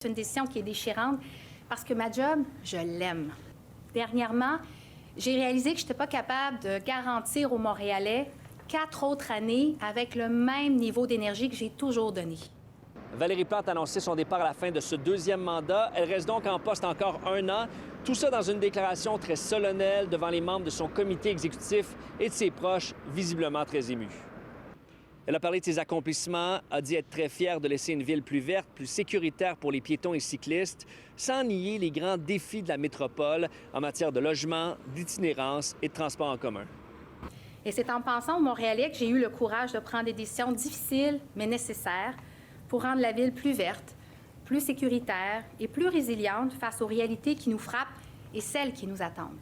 C'est une décision qui est déchirante parce que ma job, je l'aime. Dernièrement, j'ai réalisé que je n'étais pas capable de garantir aux Montréalais 4 autres années avec le même niveau d'énergie que j'ai toujours donné. Valérie Plante a annoncé son départ à la fin de ce deuxième mandat. Elle reste donc en poste encore 1 an. Tout ça dans une déclaration très solennelle devant les membres de son comité exécutif et de ses proches, visiblement très émus. Elle a parlé de ses accomplissements, a dit être très fière de laisser une ville plus verte, plus sécuritaire pour les piétons et cyclistes, sans nier les grands défis de la métropole en matière de logement, d'itinérance et de transport en commun. Et c'est en pensant aux Montréalais que j'ai eu le courage de prendre des décisions difficiles, mais nécessaires, pour rendre la ville plus verte, plus sécuritaire et plus résiliente face aux réalités qui nous frappent et celles qui nous attendent.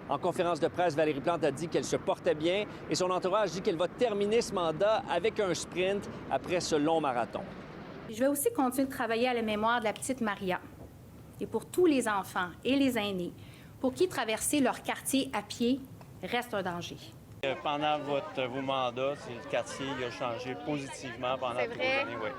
En conférence de presse, Valérie Plante a dit qu'elle se portait bien et son entourage dit qu'elle va terminer ce mandat avec un sprint après ce long marathon. Je vais aussi continuer de travailler à la mémoire de la petite Maria et pour tous les enfants et les aînés pour qui traverser leur quartier à pied reste un danger. Pendant vos mandats, le quartier a changé positivement pendant toutes vos années. Oui.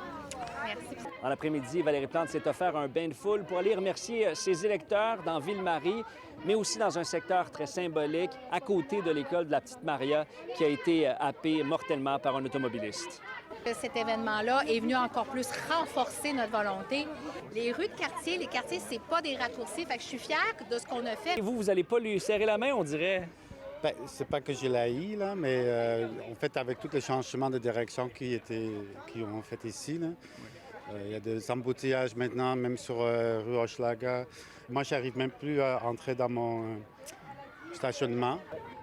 Merci. En l'après-midi, Valérie Plante s'est offert un bain de foule pour aller remercier ses électeurs dans Ville-Marie, mais aussi dans un secteur très symbolique, à côté de l'école de la petite Maria, qui a été happée mortellement par un automobiliste. Cet événement-là est venu encore plus renforcer notre volonté. Les rues de quartier, les quartiers, c'est pas des raccourcis. Fait que je suis fière de ce qu'on a fait. Et vous n'allez pas lui serrer la main, on dirait? Bien, c'est pas que je l'haïs, là, mais en fait, avec tous les changements de direction qui ont fait ici, là, il y a des embouteillages maintenant, même sur rue Hochelaga. Moi, j'arrive même plus à entrer dans mon stationnement.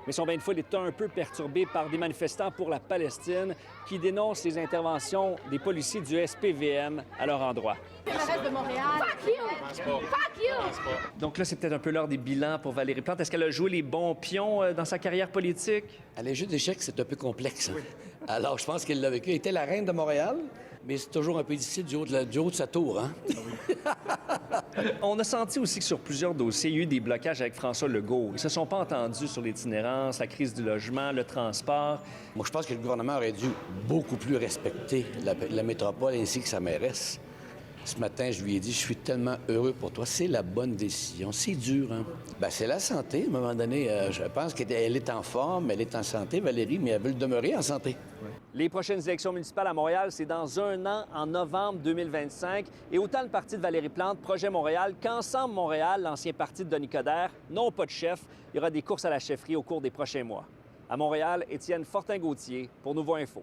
Mais son bain de foule est un peu perturbé par des manifestants pour la Palestine qui dénoncent les interventions des policiers du SPVM à leur endroit. La reste de Montréal. Fuck you! Fuck you! Donc là, c'est peut-être un peu l'heure des bilans pour Valérie Plante. Est-ce qu'elle a joué les bons pions dans sa carrière politique? Les jeux d'échecs, c'est un peu complexe. Oui. Alors, je pense qu'elle l'a vécu. Elle était la reine de Montréal, mais c'est toujours un peu difficile du haut de sa tour. Hein? On a senti aussi que sur plusieurs dossiers, il y a eu des blocages avec François Legault. Ils ne se sont pas entendus sur l'itinérance, la crise du logement, le transport. Moi, je pense que le gouvernement aurait dû beaucoup plus respecter la métropole ainsi que sa mairesse. Ce matin, je lui ai dit, je suis tellement heureux pour toi. C'est la bonne décision. C'est dur, hein? Bien, c'est la santé. À un moment donné, je pense qu'elle est en forme, elle est en santé, Valérie, mais elle veut le demeurer en santé. Les prochaines élections municipales à Montréal, c'est dans 1 an, en novembre 2025. Et autant le parti de Valérie Plante, Projet Montréal, qu'Ensemble Montréal, l'ancien parti de Denis Coderre, n'ont pas de chef. Il y aura des courses à la chefferie au cours des prochains mois. À Montréal, Étienne Fortin-Gauthier pour Nouveau Info.